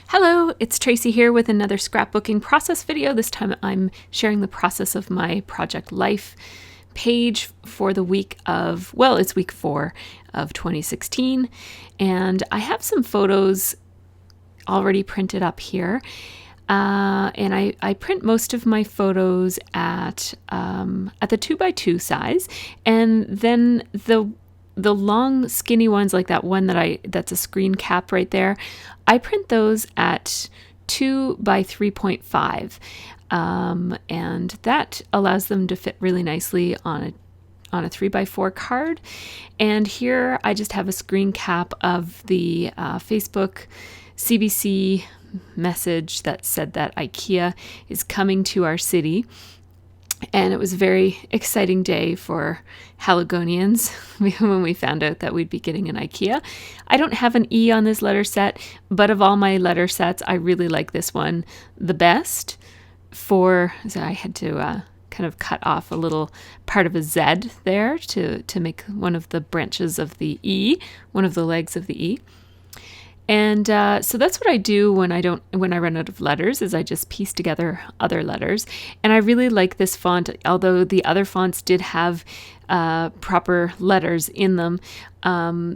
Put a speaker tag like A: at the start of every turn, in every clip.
A: Hello, it's Tracy here with another scrapbooking process video. This time I'm sharing the process of my Project Life page for the week of, well, it's week 4 of 2016. And I have some photos already printed up here. And I print most of my photos at the 2x2 size. And then the long skinny ones, like that one that's a screen cap right there, I print those at 2 by 3.5, and that allows them to fit really nicely on a 3x4 card. And here I just have a screen cap of the Facebook CBC message that said that IKEA is coming to our city. And it was a very exciting day for Haligonians when we found out that we'd be getting an IKEA. I don't have an E on this letter set, but of all my letter sets, I really like this one the best. So I had to kind of cut off a little part of a Z there to make one of the branches of the E, one of the legs of the E. And so that's what I do when I run out of letters, is I just piece together other letters. And I really like this font, although the other fonts did have proper letters in them.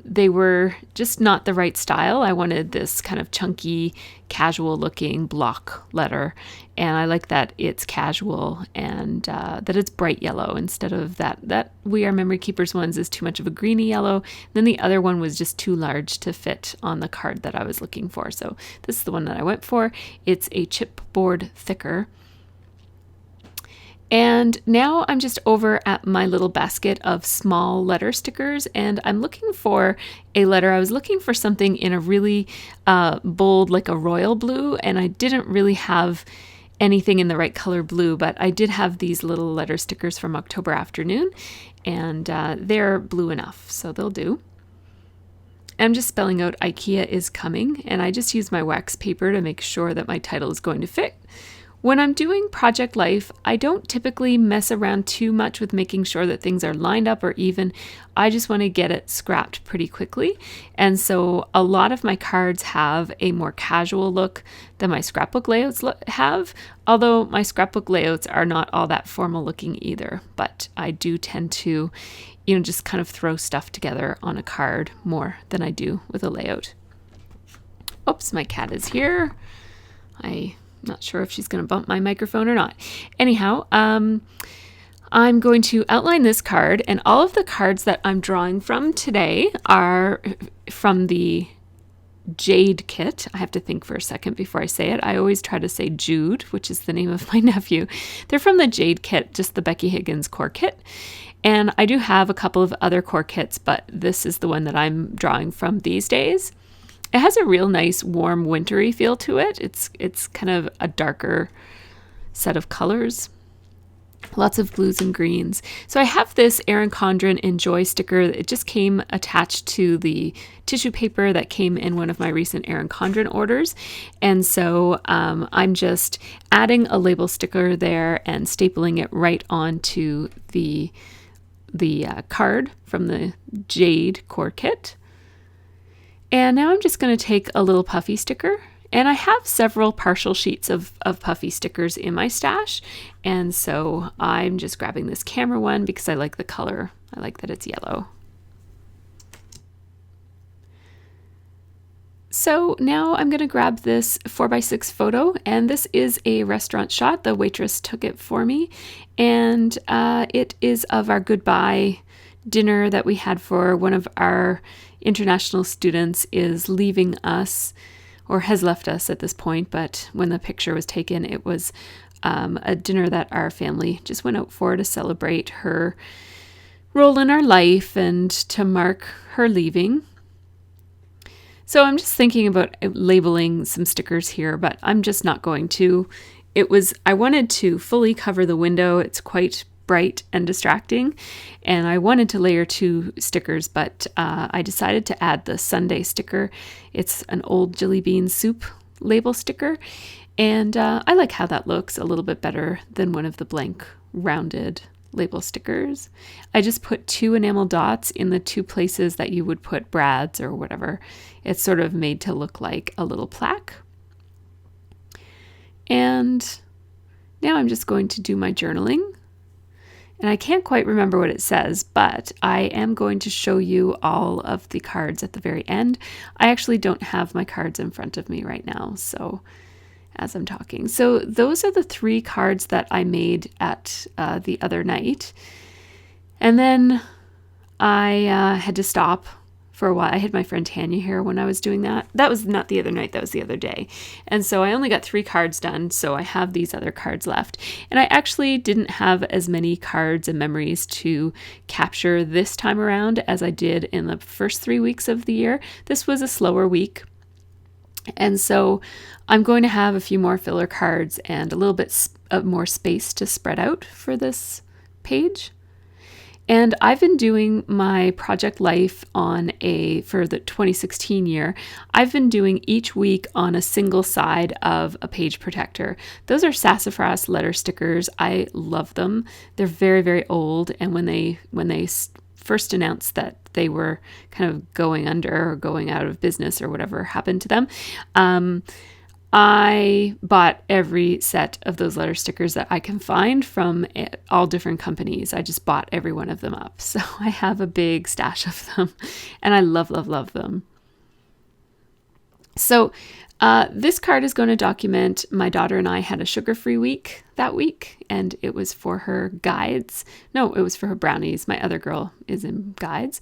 A: They were just not the right style. I wanted this kind of chunky, casual looking block letter. And I like that it's casual and that it's bright yellow instead of that We Are Memory Keepers ones is too much of a greeny yellow. Then the other one was just too large to fit on the card that I was looking for. So this is the one that I went for. It's a chipboard thicker. And now I'm just over at my little basket of small letter stickers, and I'm looking for a letter. I was looking for something in a really bold, like a royal blue, and I didn't really have anything in the right color blue, but I did have these little letter stickers from October Afternoon, and they're blue enough, so they'll do. I'm just spelling out IKEA is coming, and I just use my wax paper to make sure that my title is going to fit. When I'm doing Project Life, I don't typically mess around too much with making sure that things are lined up or even. I just want to get it scrapped pretty quickly. And so a lot of my cards have a more casual look than my scrapbook layouts have, although my scrapbook layouts are not all that formal looking either. But I do tend to, just kind of throw stuff together on a card more than I do with a layout. Oops, my cat is here. Not sure if she's going to bump my microphone or not. Anyhow, I'm going to outline this card, and all of the cards that I'm drawing from today are from the Jade kit. I have to think for a second before I say it. I always try to say Jude, which is the name of my nephew. They're from the Jade kit, just the Becky Higgins core kit. And I do have a couple of other core kits, but this is the one that I'm drawing from these days. It has a real nice, warm, wintry feel to it. It's kind of a darker set of colors. Lots of blues and greens. So I have this Erin Condren Enjoy sticker. It just came attached to the tissue paper that came in one of my recent Erin Condren orders. And so I'm just adding a label sticker there and stapling it right onto the card from the Jade core kit. And now I'm just going to take a little puffy sticker, and I have several partial sheets of puffy stickers in my stash, and so I'm just grabbing this camera one because I like the color. I like that it's yellow. So now I'm going to grab this 4x6 photo, and this is a restaurant shot. The waitress took it for me, and it is of our goodbye dinner that we had for one of our international students is leaving us, or has left us at this point, but when the picture was taken, it was a dinner that our family just went out for to celebrate her role in our life and to mark her leaving. So I'm just thinking about labeling some stickers here, but I'm just not going to. I wanted to fully cover the window. It's quite bright and distracting, and I wanted to layer 2 stickers, but I decided to add the Sunday sticker. It's an old jelly bean soup label sticker, and I like how that looks a little bit better than one of the blank rounded label stickers. I just put 2 enamel dots in the 2 places that you would put brads or whatever. It's sort of made to look like a little plaque. And now I'm just going to do my journaling. And I can't quite remember what it says, but I am going to show you all of the cards at the very end. I actually don't have my cards in front of me right now, so as I'm talking. So those are the 3 cards that I made at the other night. And then I had to stop for a while. I had my friend Tanya here when I was doing that. That was not the other night, that was the other day. And so I only got 3 cards done, so I have these other cards left. And I actually didn't have as many cards and memories to capture this time around as I did in the first 3 weeks of the year. This was a slower week. And so I'm going to have a few more filler cards and a little bit more space to spread out for this page. And I've been doing my project life for the 2016 year, I've been doing each week on a single side of a page protector. Those are sassafras letter stickers. I love them. They're very, very old. And when they first announced that they were kind of going under or going out of business or whatever happened to them, I bought every set of those letter stickers that I can find from all different companies. I just bought every one of them up. So I have a big stash of them and I love, love, love them. So this card is going to document my daughter and I had a sugar-free week that week, and it was for her guides. No, it was for her brownies. My other girl is in guides.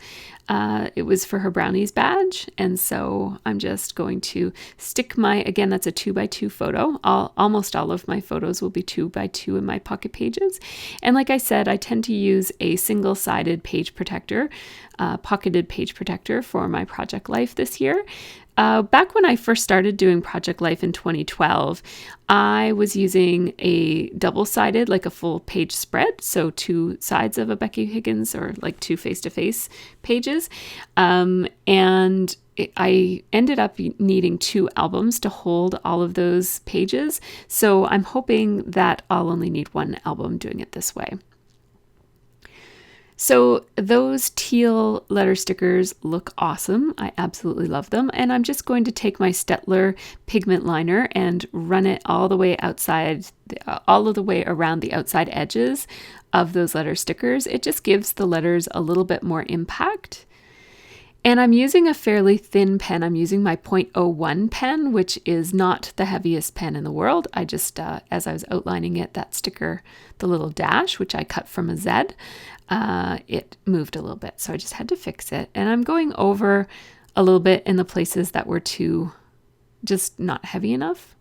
A: It was for her brownies badge, and so I'm just going to stick again, that's a 2x2 photo. Almost all of my photos will be 2x2 in my pocket pages. And like I said, I tend to use a single-sided page protector, pocketed page protector for my project life this year. Back when I first started doing Project Life in 2012, I was using a double-sided, like a full page spread, so 2 sides of a Becky Higgins or like 2 face-to-face pages. And I ended up needing 2 albums to hold all of those pages. So I'm hoping that I'll only need 1 album doing it this way. So those teal letter stickers look awesome. I absolutely love them. And I'm just going to take my Stettler pigment liner and run it all the way outside, all of the way around the outside edges of those letter stickers. It just gives the letters a little bit more impact. And I'm using a fairly thin pen. I'm using my .01 pen, which is not the heaviest pen in the world. I just, as I was outlining it, that sticker, the little dash, which I cut from a Z, it moved a little bit. So I just had to fix it. And I'm going over a little bit in the places that were just not heavy enough.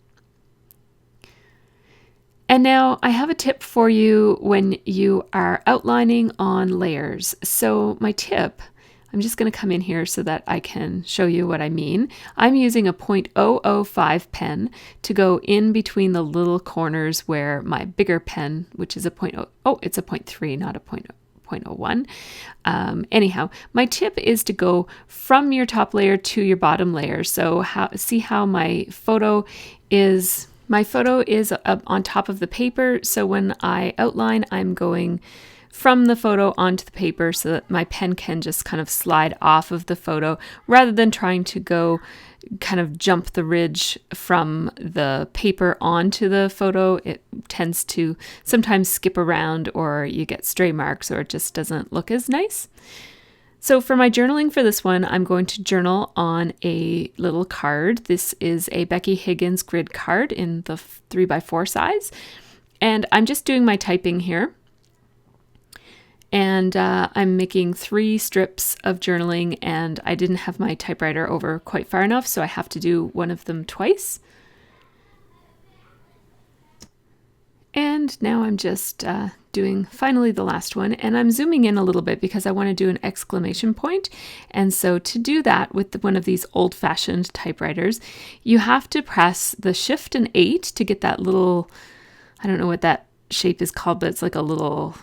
A: And now I have a tip for you when you are outlining on layers. So my tip, I'm just going to come in here so that I can show you what I mean. I'm using a .005 pen to go in between the little corners where my bigger pen, which is a it's a 0.3, not a 0.01. Anyhow, my tip is to go from your top layer to your bottom layer. So see how my photo is up on top of the paper. So when I outline, I'm going from the photo onto the paper so that my pen can just kind of slide off of the photo rather than trying to go kind of jump the ridge from the paper onto the photo. It tends to sometimes skip around or you get stray marks or it just doesn't look as nice. So for my journaling for this one, I'm going to journal on a little card. This is a Becky Higgins grid card in the 3x4 size. And I'm just doing my typing here. And I'm making 3 strips of journaling, and I didn't have my typewriter over quite far enough, so I have to do one of them twice. And now I'm just doing finally the last one, and I'm zooming in a little bit because I want to do an exclamation point. And so to do that with one of these old-fashioned typewriters, you have to press the Shift and 8 to get that little, I don't know what that shape is called, but it's like a little...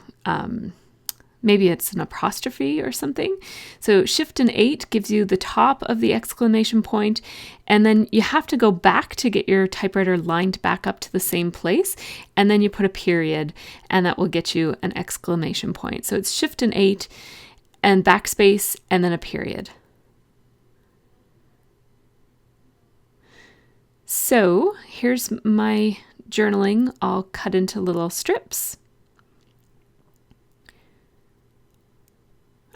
A: maybe it's an apostrophe or something. So Shift and 8 gives you the top of the exclamation point, and then you have to go back to get your typewriter lined back up to the same place, and then you put a period, and that will get you an exclamation point. So it's Shift and 8 and backspace and then a period. So here's my journaling all cut into little strips.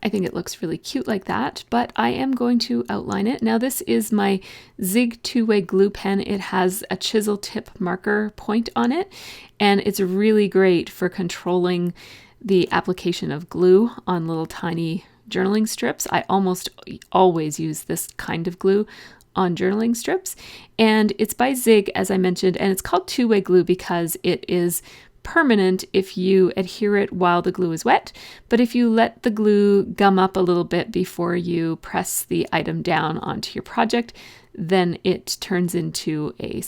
A: I think it looks really cute like that, but I am going to outline it. Now this is my Zig two-way glue pen. It has a chisel tip marker point on it, and it's really great for controlling the application of glue on little tiny journaling strips. I almost always use this kind of glue on journaling strips, and it's by Zig, as I mentioned, and it's called two-way glue because it is permanent if you adhere it while the glue is wet, but if you let the glue gum up a little bit before you press the item down onto your project, then it turns into a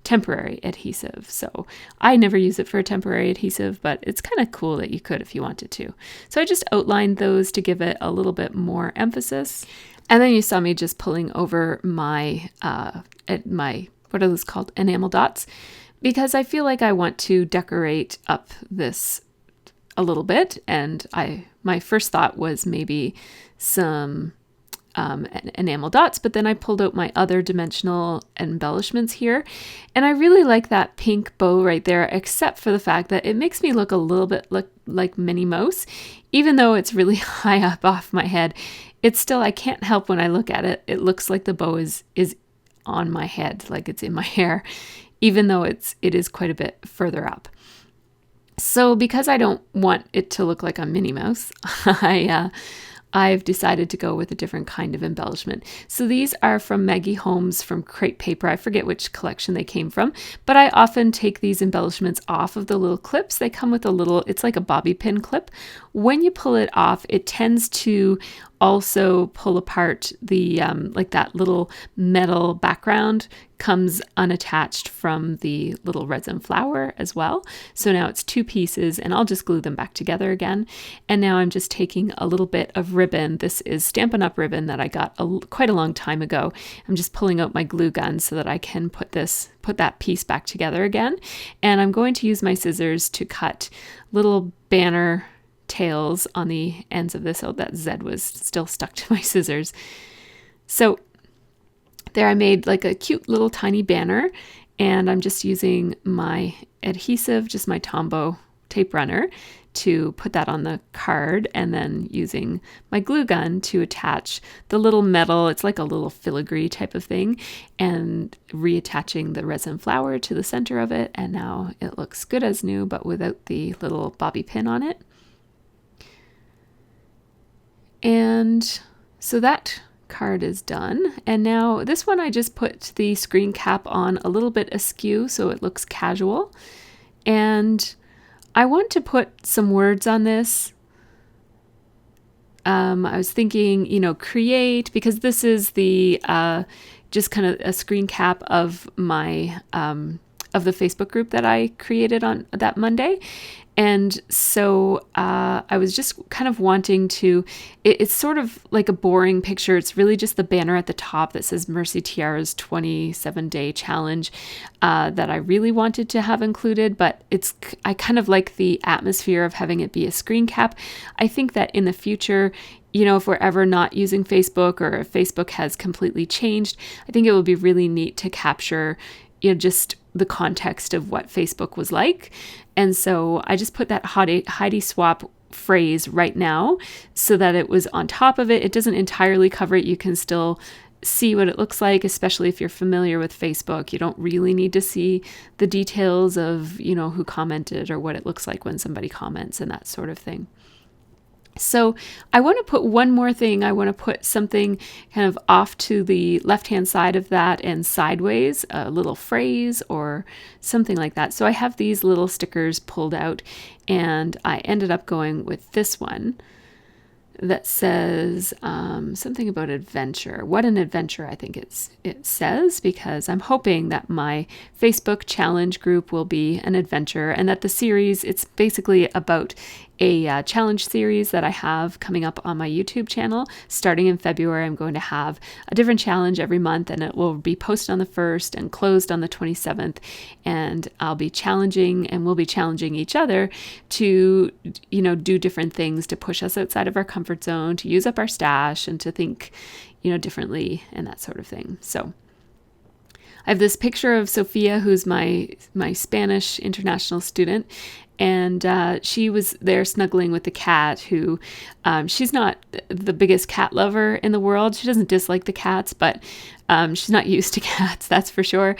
A: temporary adhesive. So I never use it for a temporary adhesive, but it's kind of cool that you could if you wanted to. So I just outlined those to give it a little bit more emphasis. And then you saw me just pulling over my, what are those called? Enamel dots, because I feel like I want to decorate up this a little bit. And my first thought was maybe some enamel dots, but then I pulled out my other dimensional embellishments here. And I really like that pink bow right there, except for the fact that it makes me look a little bit like Minnie Mouse. Even though it's really high up off my head, it's still, I can't help when I look at it, it looks like the bow is on my head, like it's in my hair, even though it is quite a bit further up. So because I don't want it to look like a Minnie Mouse, I've decided to go with a different kind of embellishment. So these are from Maggie Holmes from Crepe Paper. I forget which collection they came from, but I often take these embellishments off of the little clips. They come with a little, it's like a bobby pin clip. When you pull it off, it tends to also pull apart the, like that little metal background comes unattached from the little resin flower as well. So now it's two pieces, and I'll just glue them back together again. And now I'm just taking a little bit of ribbon. This is Stampin' Up! Ribbon that I got quite a long time ago. I'm just pulling out my glue gun so that I can put that piece back together again. And I'm going to use my scissors to cut little banner tails on the ends of this. Oh, that Z was still stuck to my scissors. So there I made like a cute little tiny banner, and I'm just using my adhesive, just my Tombow tape runner, to put that on the card, and then using my glue gun to attach the little metal, it's like a little filigree type of thing, and reattaching the resin flower to the center of it. And now it looks good as new, but without the little bobby pin on it. And so that card is done. And now this one, I just put the screen cap on a little bit askew so it looks casual. And I want to put some words on this. I was thinking, create, because this is the just kind of a screen cap of my of the Facebook group that I created on that Monday. And so I was just kind of wanting to, it's sort of like a boring picture. It's really just the banner at the top that says Mercy Tiara's 27-day challenge that I really wanted to have included, but I kind of like the atmosphere of having it be a screen cap. I think that in the future, if we're ever not using Facebook, or if Facebook has completely changed, I think it would be really neat to capture just the context of what Facebook was like. And so I just put that Heidi Swap phrase right now so that it was on top of it. It doesn't entirely cover it. You can still see what it looks like, especially if you're familiar with Facebook. You don't really need to see the details of, who commented or what it looks like when somebody comments and that sort of thing. So I want to put one more thing. I want to put something kind of off to the left-hand side of that and sideways, a little phrase or something like that. So I have these little stickers pulled out, and I ended up going with this one that says something about adventure. What an adventure, I think it says, because I'm hoping that my Facebook challenge group will be an adventure, and that the series, it's basically about a challenge series that I have coming up on my YouTube channel. Starting in February, I'm going to have a different challenge every month, and it will be posted on the 1st and closed on the 27th. And I'll be challenging, and we'll be challenging each other to, do different things to push us outside of our comfort zone, to use up our stash, and to think, differently and that sort of thing. So I have this picture of Sophia, who's my Spanish international student, and she was there snuggling with the cat, who she's not the biggest cat lover in the world. She doesn't dislike the cats, but she's not used to cats, that's for sure.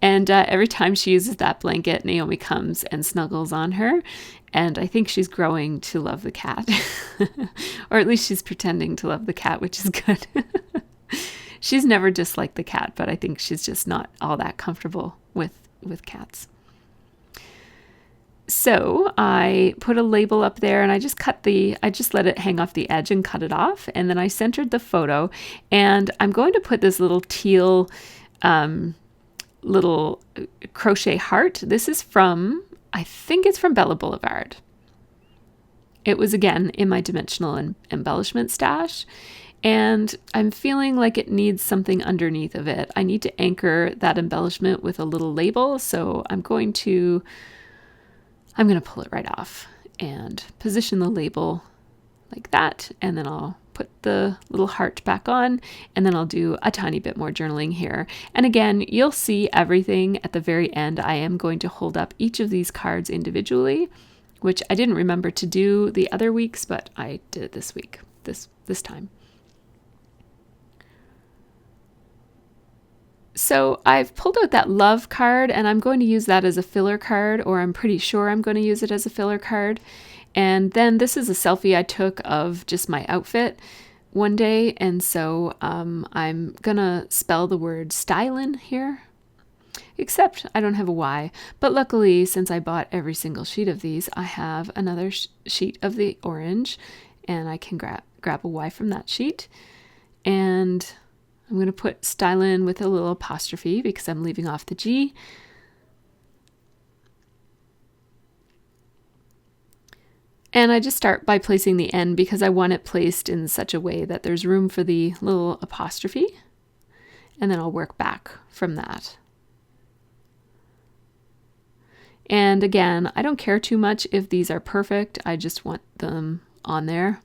A: And every time she uses that blanket, Naomi comes and snuggles on her. And I think she's growing to love the cat, or at least she's pretending to love the cat, which is good. She's never disliked the cat, but I think she's just not all that comfortable with cats. So I put a label up there, and I just let it hang off the edge and cut it off. And then I centered the photo, and I'm going to put this little teal little crochet heart. This is from, I think it's from Bella Boulevard. It was, again, in my dimensional embellishment stash. And I'm feeling like it needs something underneath of it. I need to anchor that embellishment with a little label. So I'm going to pull it right off and position the label like that. And then I'll put the little heart back on, and then I'll do a tiny bit more journaling here. And again, you'll see everything at the very end. I am going to hold up each of these cards individually, which I didn't remember to do the other weeks, but I did it this week, this time. So I've pulled out that love card, and I'm going to use that as a filler card, or I'm pretty sure I'm going to use it as a filler card. And then this is a selfie I took of just my outfit one day. And so I'm going to spell the word stylin' here, except I don't have a Y. But luckily, since I bought every single sheet of these, I have another sheet of the orange, and I can grab a Y from that sheet. And I'm going to put stylin' with a little apostrophe because I'm leaving off the G. And I just start by placing the N because I want it placed in such a way that there's room for the little apostrophe. And then I'll work back from that. And again, I don't care too much if these are perfect. I just want them on there.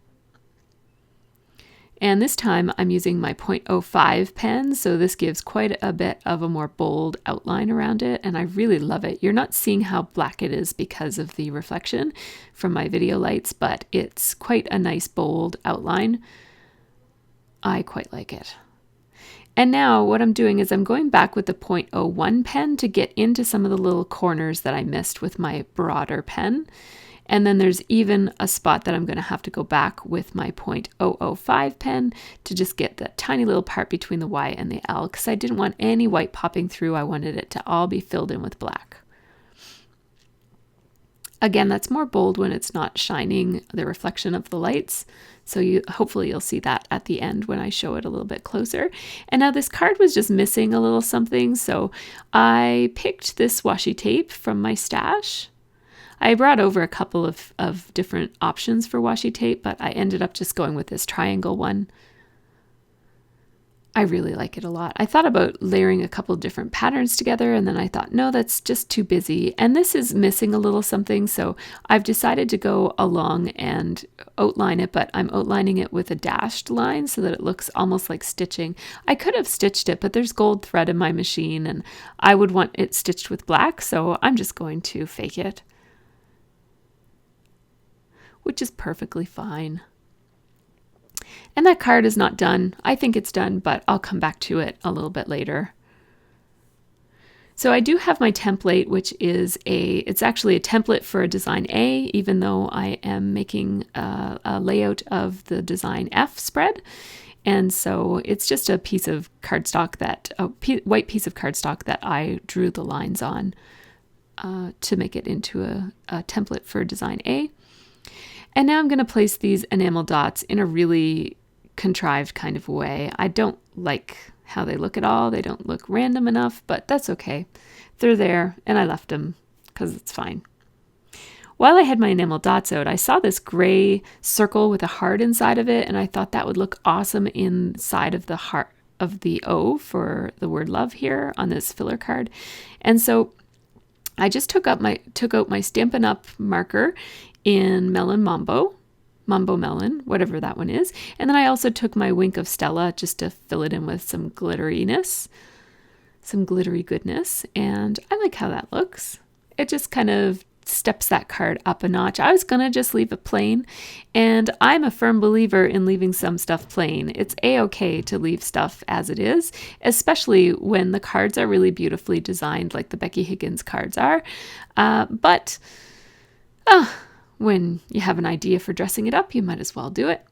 A: And this time I'm using my 0.05 pen, so this gives quite a bit of a more bold outline around it, and I really love it. You're not seeing how black it is because of the reflection from my video lights, but it's quite a nice bold outline. I quite like it. And now what I'm doing is I'm going back with the 0.01 pen to get into some of the little corners that I missed with my broader pen. And then there's even a spot that I'm going to have to go back with my 0.005 pen to just get that tiny little part between the Y and the L, because I didn't want any white popping through. I wanted it to all be filled in with black. Again, that's more bold when it's not shining the reflection of the lights. So hopefully you'll see that at the end when I show it a little bit closer. And now this card was just missing a little something. So I picked this washi tape from my stash. I brought over a couple of different options for washi tape, but I ended up just going with this triangle one. I really like it a lot. I thought about layering a couple of different patterns together, and then I thought, no, that's just too busy. And this is missing a little something, so I've decided to go along and outline it, but I'm outlining it with a dashed line so that it looks almost like stitching. I could have stitched it, but there's gold thread in my machine, and I would want it stitched with black, so I'm just going to fake it, which is perfectly fine. And that card is not done. I think it's done, but I'll come back to it a little bit later. So I do have my template, which is it's actually a template for a design A, even though I am making a layout of the design F spread. And so it's just a piece of cardstock white piece of cardstock that I drew the lines on to make it into a template for design A. And now I'm going to place these enamel dots in a really contrived kind of way. I don't like how they look at all. They don't look random enough, but that's okay. They're there, and I left them because it's fine. While I had my enamel dots out, I saw this gray circle with a heart inside of it, and I thought that would look awesome inside of the heart of the O for the word love here on this filler card. And so I just took out my Stampin' Up! Marker in Mambo Melon, whatever that one is. And then I also took my Wink of Stella just to fill it in with some glitteriness. some glittery goodness, and I like how that looks. It just kind of steps that card up a notch. I was gonna just leave it plain, and I'm a firm believer in leaving some stuff plain. It's a-okay to leave stuff as it is, especially when the cards are really beautifully designed like the Becky Higgins cards are. But when you have an idea for dressing it up, you might as well do it.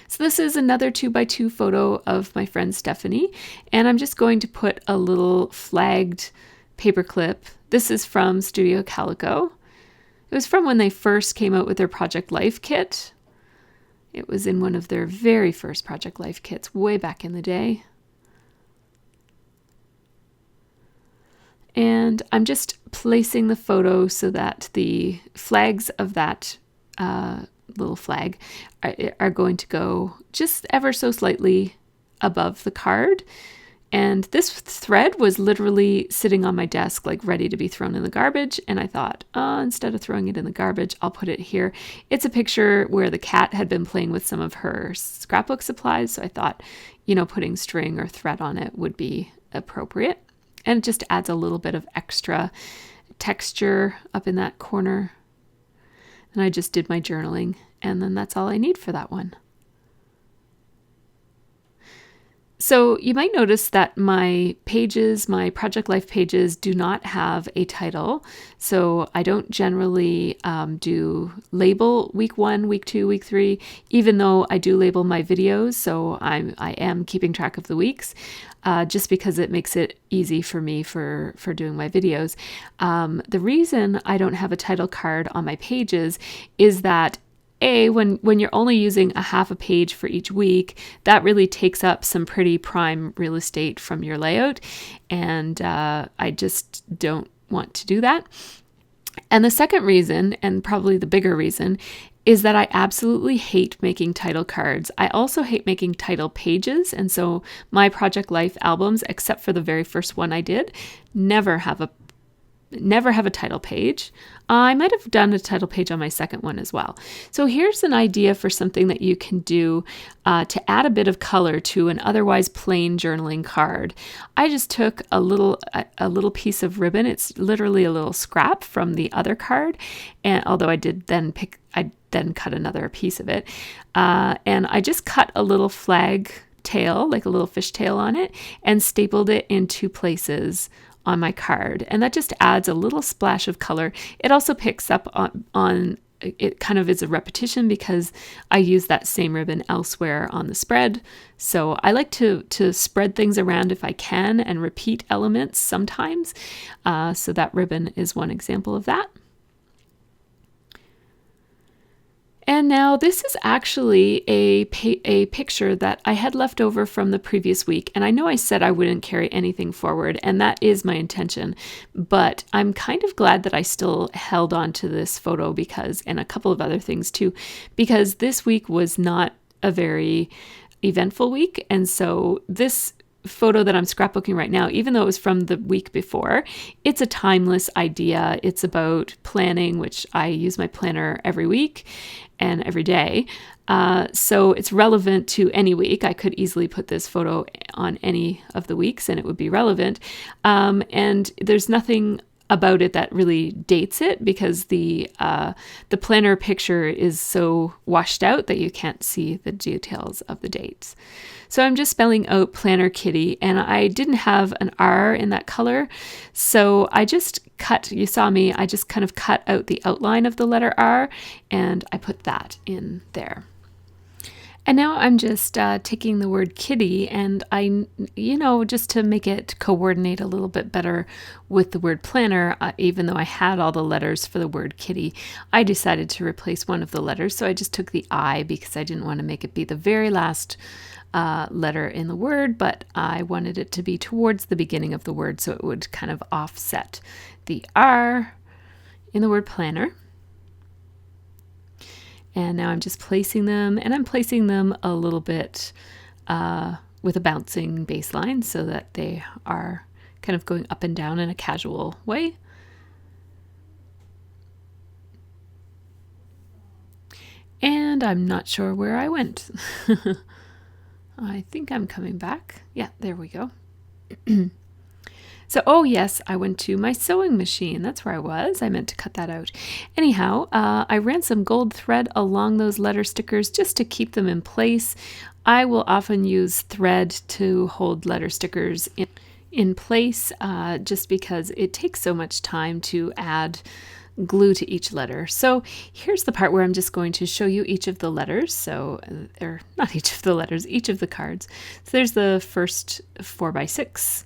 A: So this is another 2x2 photo of my friend Stephanie, and I'm just going to put a little flagged paper clip. This is from Studio Calico. It was from when they first came out with their Project Life kit. It was in one of their very first Project Life kits way back in the day. And I'm just placing the photo so that the flags of that little flag are going to go just ever so slightly above the card. And this thread was literally sitting on my desk, like ready to be thrown in the garbage. And I thought, instead of throwing it in the garbage, I'll put it here. It's a picture where the cat had been playing with some of her scrapbook supplies. So I thought, putting string or thread on it would be appropriate. And it just adds a little bit of extra texture up in that corner. And I just did my journaling, and then that's all I need for that one. So you might notice that my pages, my Project Life pages, do not have a title. So I don't generally do label week 1, week 2, week 3, even though I do label my videos. So I am keeping track of the weeks, just because it makes it easy for me for doing my videos. The reason I don't have a title card on my pages is that when you're only using a half a page for each week, that really takes up some pretty prime real estate from your layout, and I just don't want to do that. And the second reason, and probably the bigger reason, is that I absolutely hate making title cards. I also hate making title pages, and so my Project Life albums, except for the very first one I did, never have a title page. I might have done a title page on my second one as well. So here's an idea for something that you can do to add a bit of color to an otherwise plain journaling card. I just took a little piece of ribbon. It's literally a little scrap from the other card, and although I then cut another piece of it, and I just cut a little flag tail, like a little fish tail on it, and stapled it in 2 places on my card, and that just adds a little splash of color. It also picks up on it, kind of is a repetition because I use that same ribbon elsewhere on the spread. So I like to spread things around if I can and repeat elements sometimes. So that ribbon is one example of that. And now this is actually a picture that I had left over from the previous week. And I know I said I wouldn't carry anything forward, and that is my intention. But I'm kind of glad that I still held on to this photo and a couple of other things too, because this week was not a very eventful week. And so this photo that I'm scrapbooking right now, even though it was from the week before, it's a timeless idea. It's about planning, which I use my planner every week and every day. So it's relevant to any week. I could easily put this photo on any of the weeks and it would be relevant. And there's nothing about it that really dates it because the planner picture is so washed out that you can't see the details of the dates. So I'm just spelling out Planner Kitty, and I didn't have an R in that color. So I just you saw me, I just kind of cut out the outline of the letter R and I put that in there. And now I'm just taking the word kitty and just to make it coordinate a little bit better with the word planner, even though I had all the letters for the word kitty, I decided to replace one of the letters. So I just took the I because I didn't want to make it be the very last letter in the word, but I wanted it to be towards the beginning of the word so it would kind of offset the R in the word planner. And now I'm just placing them, and I'm placing them a little bit with a bouncing baseline so that they are kind of going up and down in a casual way. And I'm not sure where I went. I think I'm coming back. Yeah, there we go. So, oh yes, I went to my sewing machine. That's where I was. I meant to cut that out. Anyhow, I ran some gold thread along those letter stickers just to keep them in place. I will often use thread to hold letter stickers in place just because it takes so much time to add glue to each letter. So here's the part where I'm just going to show you each of the letters. So, or not each of the letters, each of the cards. So there's the first 4x6.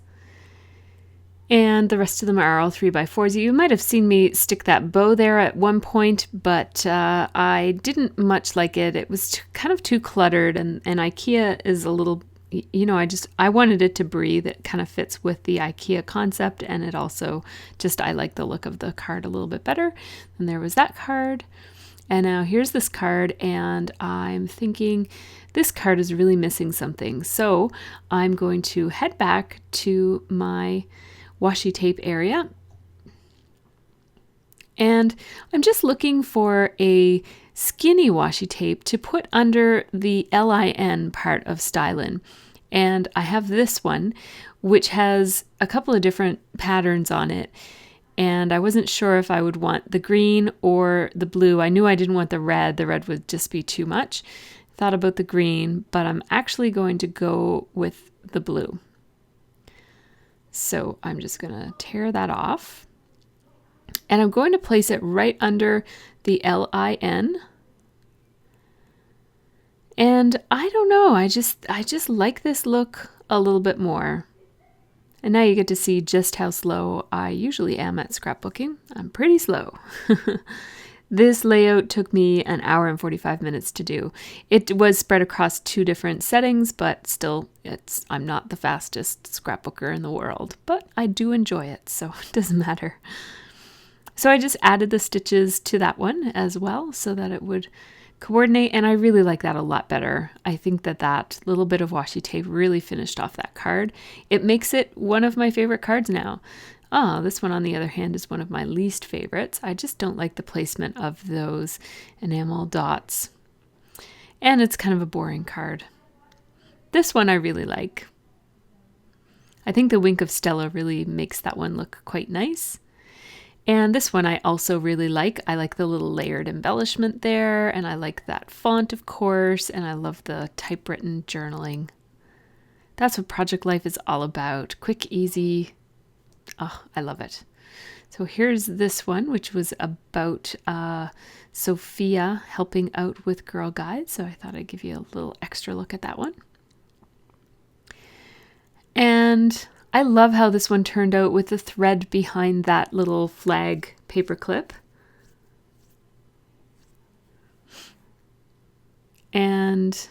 A: And the rest of them are all 3x4s. You might have seen me stick that bow there at one point, but I didn't much like it. It was kind of too cluttered, and IKEA is a little, you know, I wanted it to breathe. It kind of fits with the IKEA concept, and it also just, I like the look of the card a little bit better. And there was that card. And now here's this card, and I'm thinking this card is really missing something. So I'm going to head back to my washi tape area, and I'm just looking for a skinny washi tape to put under the LIN part of Stylin. And I have this one, which has a couple of different patterns on it, and I wasn't sure if I would want the green or the blue. I knew I didn't want the red. The red would just be too much. Thought about the green, but I'm actually going to go with the blue. So I'm just going to tear that off, and I'm going to place it right under the LIN. And I don't know, I just like this look a little bit more. And now you get to see just how slow I usually am at scrapbooking. I'm pretty slow. This layout took me an hour and 45 minutes to do. It was spread across 2 different settings, but still, I'm not the fastest scrapbooker in the world, but I do enjoy it, so it doesn't matter. So I just added the stitches to that one as well so that it would coordinate, and I really like that a lot better. I think that little bit of washi tape really finished off that card. It makes it one of my favorite cards now. This one, on the other hand, is one of my least favorites. I just don't like the placement of those enamel dots. And it's kind of a boring card. This one I really like. I think the Wink of Stella really makes that one look quite nice. And this one I also really like. I like the little layered embellishment there, and I like that font, of course, and I love the typewritten journaling. That's what Project Life is all about. Quick, easy. Oh, I love it. So here's this one, which was about Sophia helping out with Girl Guides. So I thought I'd give you a little extra look at that one. And I love how this one turned out with the thread behind that little flag paperclip. And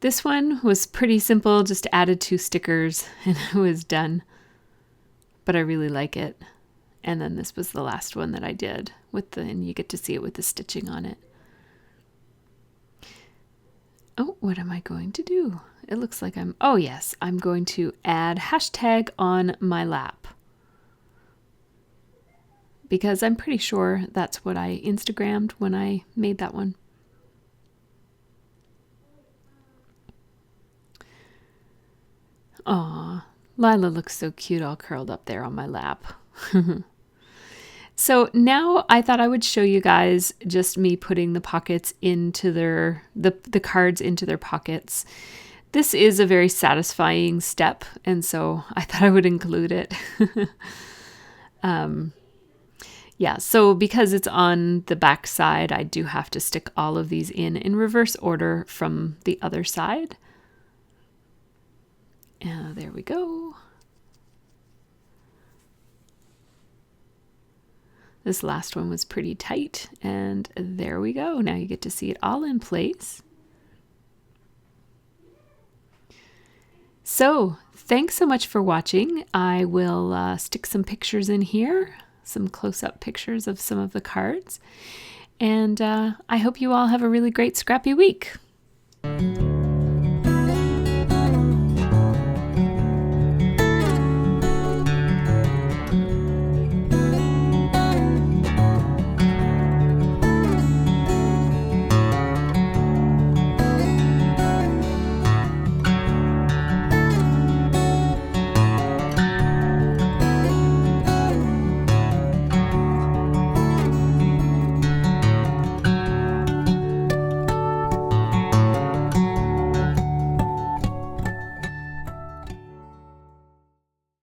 A: this one was pretty simple, just added 2 stickers and it was done. But I really like it. And then this was the last one that I did and you get to see it with the stitching on it. Oh, what am I going to do? It looks like I'm going to add hashtag on my lap. Because I'm pretty sure that's what I Instagrammed when I made that one. Aw, Lila looks so cute all curled up there on my lap. So now I thought I would show you guys just me putting the pockets into the cards into their pockets. This is a very satisfying step, and so I thought I would include it. Yeah, so because it's on the back side, I do have to stick all of these in reverse order from the other side. There we go. This last one was pretty tight, and there we go. Now you get to see it all in place. So, thanks so much for watching. I will stick some pictures in here, some close-up pictures of some of the cards. And I hope you all have a really great scrappy week.